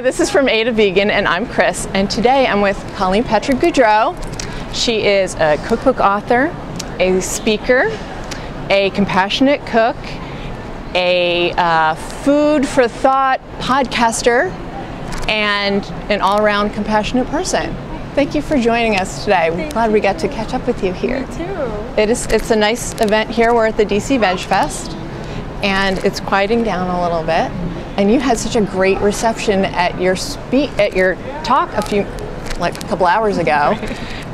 Hi, this is From A to Vegan, and I'm Chris, and today I'm with Colleen Patrick-Goudreau. She is a cookbook author, a speaker, a compassionate cook, a food for thought podcaster, and an all-around compassionate person. Thank you for joining us today. We're glad we got to catch up with you here. Me too. It's a nice event here. We're at the DC Veg Fest, and it's quieting down a little bit. And you had such a great reception at your talk a couple hours ago,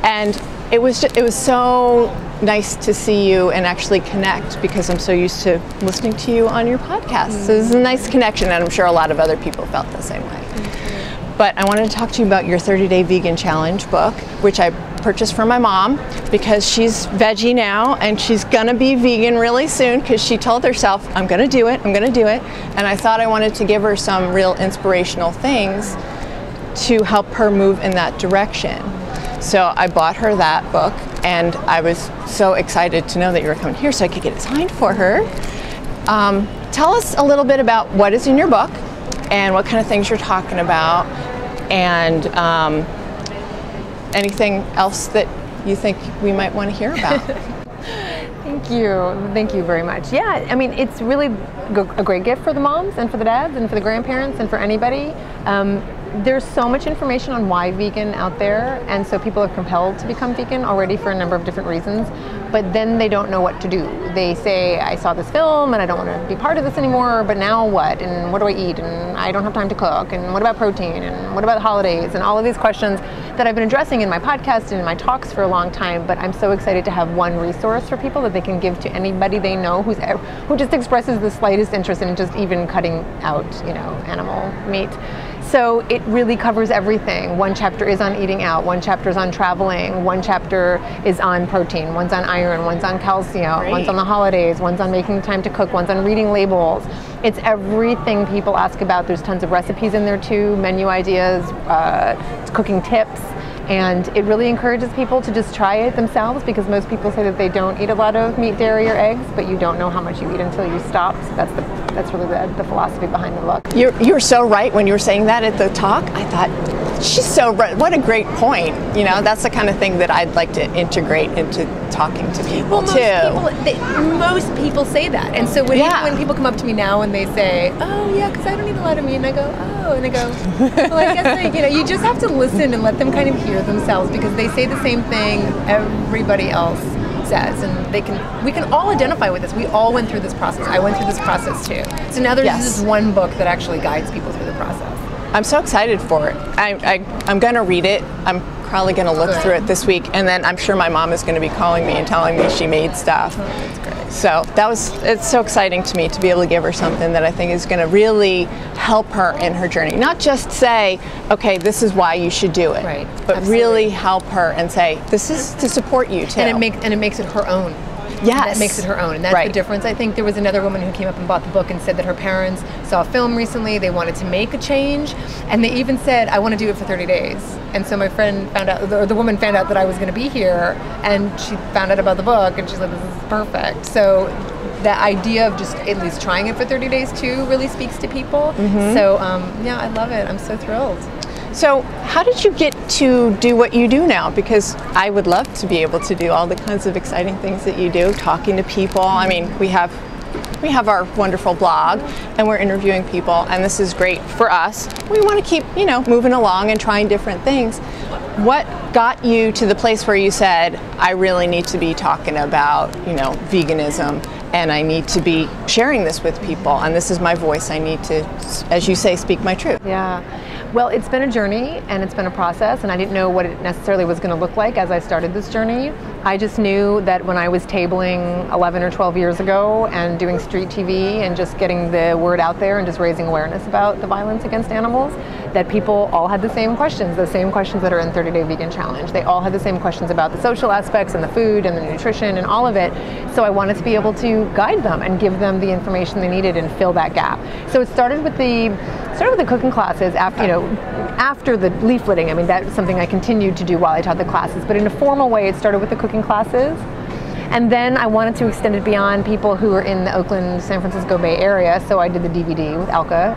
and it was so nice to see you and actually connect, because I'm so used to listening to you on your podcast. So this is a nice connection, and I'm sure a lot of other people felt the same way. But I wanted to talk to you about your 30-Day Vegan Challenge book, which I purchased for my mom because she's veggie now and she's gonna be vegan really soon, because she told herself, I'm gonna do it. And I thought I wanted to give her some real inspirational things to help her move in that direction. So I bought her that book, and I was so excited to know that you were coming here so I could get it signed for her. Tell us a little bit about what is in your book and what kind of things you're talking about, and anything else that you think we might want to hear about. Thank you very much. Yeah, I mean, it's really a great gift for the moms and for the dads and for the grandparents and for anybody. There's so much information on why vegan out there, and so people are compelled to become vegan already for a number of different reasons, but then they don't know what to do. They say, I saw this film and I don't want to be part of this anymore, but now what? And what do I eat? And I don't have time to cook. And what about protein? And what about the holidays? And all of these questions that I've been addressing in my podcast and in my talks for a long time, but I'm so excited to have one resource for people that they can give to anybody they know who just expresses the slightest interest in just even cutting out, animal meat. So it really covers everything. One chapter is on eating out, one chapter is on traveling, one chapter is on protein, one's on iron, one's on calcium, Great. One's on the holidays, one's on making time to cook, one's on reading labels. It's everything people ask about. There's tons of recipes in there too, menu ideas, cooking tips. And it really encourages people to just try it themselves, because most people say that they don't eat a lot of meat, dairy, or eggs, but you don't know how much you eat until you stop. So that's really the philosophy behind the book. You were so right when you were saying that at the talk. I thought, she's so right. What a great point. That's the kind of thing that I'd like to integrate into talking to people Most people say that. And so when people come up to me now and they say, oh yeah, because I don't eat a lot of meat, and I go, oh, and I go, well, I guess you just have to listen and let them kind of hear themselves, because they say the same thing everybody else says, and we can all identify with this. We all went through this process. I went through this process too. So now there's this one book that actually guides people through the process. I'm so excited for it. I'm going to read it. I'm probably going to look through it this week, and then I'm sure my mom is going to be calling me and telling me she made stuff. Oh, that's great. So it's so exciting to me to be able to give her something that I think is going to really help her in her journey. Not just say, okay, this is why you should do it, right, but absolutely. Really help her and say, this is to support you too. And it makes it her own. Yes. That makes it her own, and that's the difference. I think there was another woman who came up and bought the book and said that her parents saw a film recently, they wanted to make a change, and they even said, I want to do it for 30 days. And so my friend found out, or the woman found out that I was going to be here, and she found out about the book, and she's like, this is perfect. So the idea of just at least trying it for 30 days too really speaks to people. Mm-hmm. So yeah, I love it. I'm so thrilled. So how did you get to do what you do now? Because I would love to be able to do all the kinds of exciting things that you do, talking to people. I mean, we have our wonderful blog, and we're interviewing people, and this is great for us. We want to keep, moving along and trying different things. What got you to the place where you said, I really need to be talking about, veganism, and I need to be sharing this with people, and this is my voice. I need to, as you say, speak my truth. Yeah. Well, it's been a journey, and it's been a process, and I didn't know what it necessarily was going to look like as I started this journey. I just knew that when I was tabling 11 or 12 years ago and doing street TV and just getting the word out there and just raising awareness about the violence against animals, that people all had the same questions that are in 30-Day Vegan Challenge. They all had the same questions about the social aspects and the food and the nutrition and all of it. So I wanted to be able to guide them and give them the information they needed and fill that gap. So it started with the cooking classes after the leafleting. I mean, that's something I continued to do while I taught the classes. But in a formal way, it started with the cooking classes. And then I wanted to extend it beyond people who are in the Oakland, San Francisco Bay Area. So I did the DVD with Elka,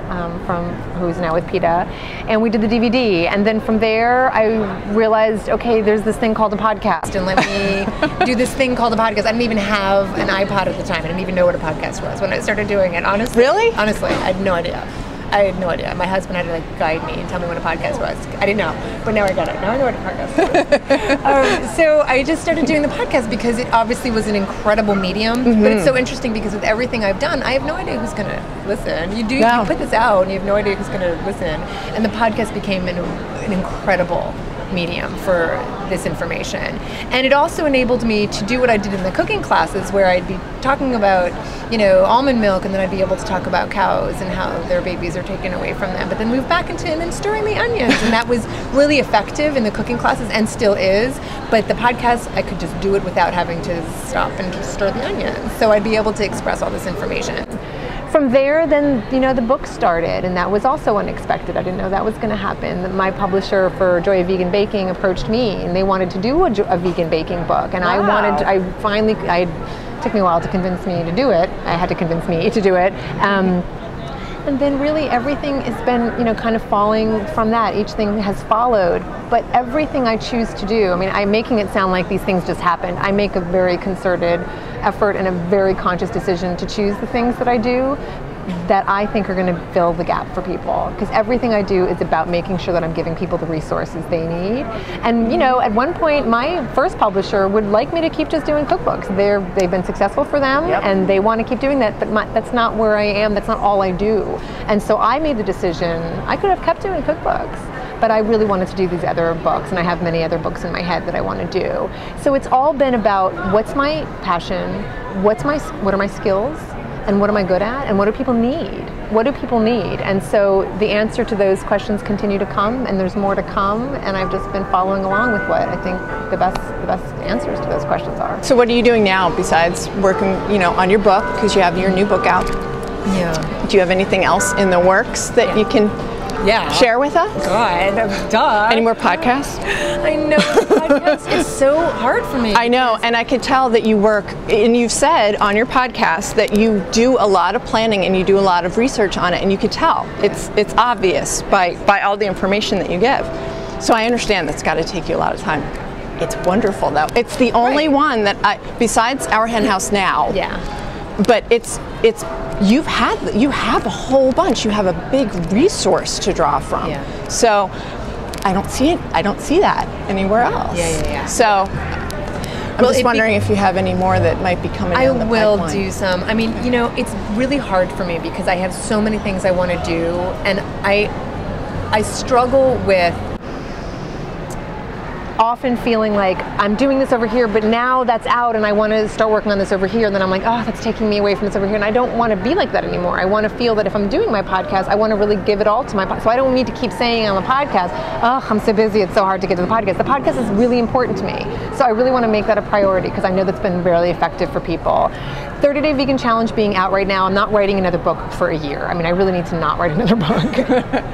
who's now with PETA, and we did the DVD. And then from there, I realized, okay, there's this thing called a podcast, and let me do this thing called a podcast. I didn't even have an iPod at the time. I didn't even know what a podcast was when I started doing it. Honestly, really? Honestly, I had no idea. My husband had to like guide me and tell me what a podcast was. I didn't know, but now I got it. Now I know what a podcast was. So I just started doing the podcast because it obviously was an incredible medium. But it's so interesting because with everything I've done, I have no idea who's going to listen. You put this out and you have no idea who's going to listen. And the podcast became an incredible medium for this information. And it also enabled me to do what I did in the cooking classes, where I'd be talking about, almond milk, and then I'd be able to talk about cows and how their babies are taken away from them, but then move back into and then stirring the onions. And that was really effective in the cooking classes and still is. But the podcast, I could just do it without having to stop and just stir the onions. So I'd be able to express all this information. From there, then, the book started, and that was also unexpected. I didn't know that was going to happen. My publisher for Joy of Vegan Baking approached me, and they wanted to do a vegan baking book. And wow. It took me a while to convince me to do it. I had to convince me to do it. And then really everything has been, kind of falling from that. Each thing has followed. But everything I choose to do, I'm making it sound like these things just happened. I make a very concerted effort and a very conscious decision to choose the things that I do that I think are going to fill the gap for people. Because everything I do is about making sure that I'm giving people the resources they need. And, at one point, my first publisher would like me to keep just doing cookbooks. They've been successful for them, and they want to keep doing that, but that's not where I am. That's not all I do. And so I made the decision, I could have kept doing cookbooks, but I really wanted to do these other books, and I have many other books in my head that I want to do. So it's all been about what's my passion, what are my skills, and what am I good at, and what do people need? What do people need? And so the answer to those questions continue to come, and there's more to come, and I've just been following along with what I think the best answers to those questions are. So what are you doing now besides working, on your book, because you have your new book out? Yeah. Do you have anything else in the works that you can share with us? God, duh. Any more podcasts? I know, podcasts is so hard for me. I know, and I could tell that you work, and you've said on your podcast that you do a lot of planning and you do a lot of research on it, and you could tell. It's obvious by all the information that you give. So I understand that's got to take you a lot of time. It's wonderful, though. It's the only one that besides Our Hen House Now. Yeah. But you have a whole bunch. You have a big resource to draw from. Yeah. So I don't see it. I don't see that anywhere else. Yeah. So I'm just wondering if you have any more that might be coming down the pipeline. I will do some. It's really hard for me because I have so many things I want to do, and I struggle with often feeling like I'm doing this over here, but now that's out and I want to start working on this over here, and then I'm like, oh, that's taking me away from this over here, and I don't want to be like that anymore. I want to feel that if I'm doing my podcast, I want to really give it all to my podcast. So I don't need to keep saying on the podcast, oh, I'm so busy, it's so hard to get to the podcast. The podcast is really important to me. So I really want to make that a priority because I know that's been really effective for people. 30-Day Vegan Challenge being out right now, I'm not writing another book for a year. I really need to not write another book.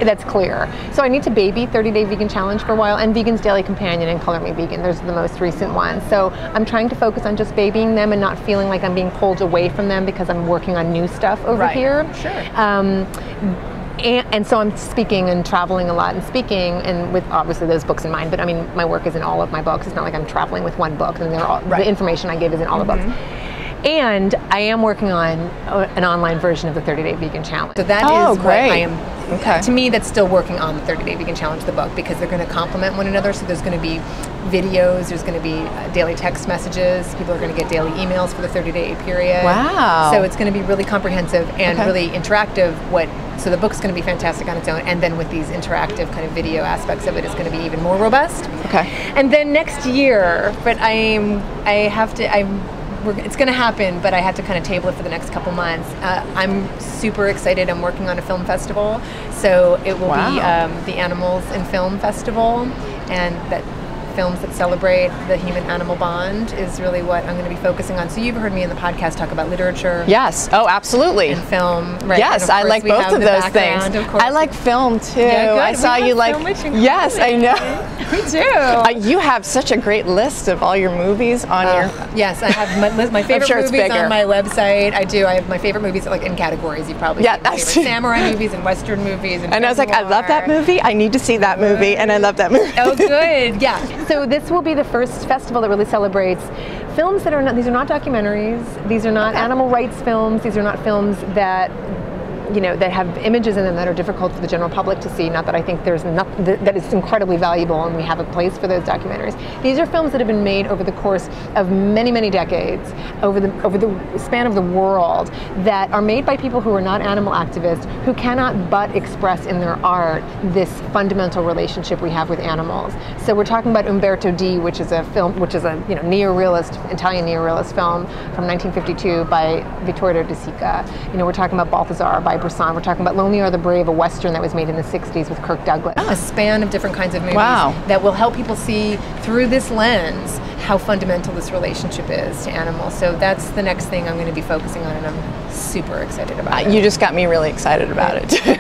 That's clear. So I need to baby 30-Day Vegan Challenge for a while, and Vegan's Daily Companion and Color Me Vegan. Those are the most recent ones. So I'm trying to focus on just babying them and not feeling like I'm being pulled away from them because I'm working on new stuff over here. Sure. And so I'm speaking and traveling a lot and speaking, and with obviously those books in mind, but my work is in all of my books. It's not like I'm traveling with one book and the information I give is in all the books. And I am working on an online version of the 30-Day Vegan Challenge. So that is great. What I am, to me, that's still working on the 30-Day Vegan Challenge, the book, because they're going to complement one another. So there's going to be videos, there's going to be daily text messages, people are going to get daily emails for the 30-day period. Wow. So it's going to be really comprehensive and really interactive. So the book's going to be fantastic on its own, and then with these interactive kind of video aspects of it, it's going to be even more robust. Okay. And then next year, but it's going to happen, but I have to kind of table it for the next couple months. I'm super excited. I'm working on a film festival, so it will be the Animals in Film Festival, and that films that celebrate the human-animal bond is really what I'm going to be focusing on. So you've heard me in the podcast talk about literature. Yes. Oh, absolutely. And film, right? Yes, I like both of those things. I like film too. Yeah, good. I saw you like. So much in yes, I know. We do. You have such a great list of all your movies on your. Yes, I have my favorite movies on my website. I do. I have my favorite movies like in categories. You've probably seen my favorite samurai movies and Western movies. And I was like, I love that movie. I need to see that movie, and I love that movie. Oh, good. Yeah. So this will be the first festival that really celebrates films that are not. These are not documentaries. These are not animal rights films. These are not films that, you know, that have images in them that are difficult for the general public to see. Not that I think there's nothing that is incredibly valuable and we have a place for those documentaries. These are films that have been made over the course of many, many decades, over the span of the world, that are made by people who are not animal activists, who cannot but express in their art this fundamental relationship we have with animals. So we're talking about Umberto D, which is a neo-realist, Italian neo-realist film from 1952 by Vittorio De Sica. You know, we're talking about Balthazar by Bresson. We're talking about Lonely Are the Brave, a Western that was made in the 60s with Kirk Douglas. A span of different kinds of movies that will help people see through this lens how fundamental this relationship is to animals. So that's the next thing I'm going to be focusing on, and I'm super excited about it. You just got me really excited about it too.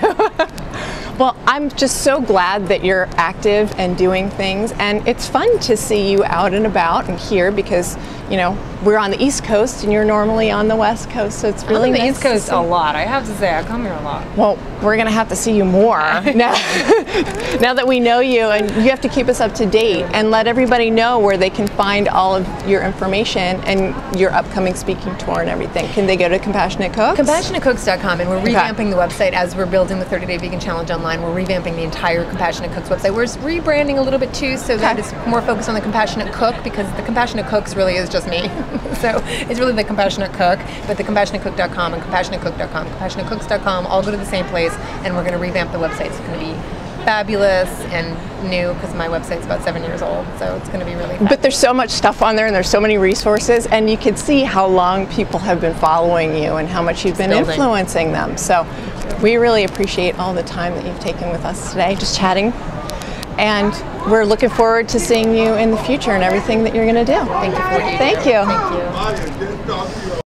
Well, I'm just so glad that you're active and doing things, and it's fun to see you out and about and here because, you know, we're on the East Coast and you're normally on the West Coast, so it's really nice. I'm on the East Coast a lot. I have to say, I come here a lot. Well, we're going to have to see you more now that we know you, and you have to keep us up to date and let everybody know where they can find all of your information and your upcoming speaking tour and everything. Can they go to Compassionate Cooks? CompassionateCooks.com, and we're revamping the website as we're building the 30-day vegan challenge online. We're revamping the entire Compassionate Cooks website. We're rebranding a little bit too, so that it's more focused on the Compassionate Cook, because the Compassionate Cooks really is just me. So it's really the Compassionate Cook, but the CompassionateCook.com and CompassionateCook.com, CompassionateCooks.com all go to the same place, and we're going to revamp the website. It's going to be fabulous and new because my website's about 7 years old, so it's going to be really fabulous. But there's so much stuff on there and there's so many resources, and you can see how long people have been following you and how much you've been influencing them. So we really appreciate all the time that you've taken with us today, just chatting. And we're looking forward to seeing you in the future and everything that you're going to do. Thank you for what you do. Thank you. Thank you.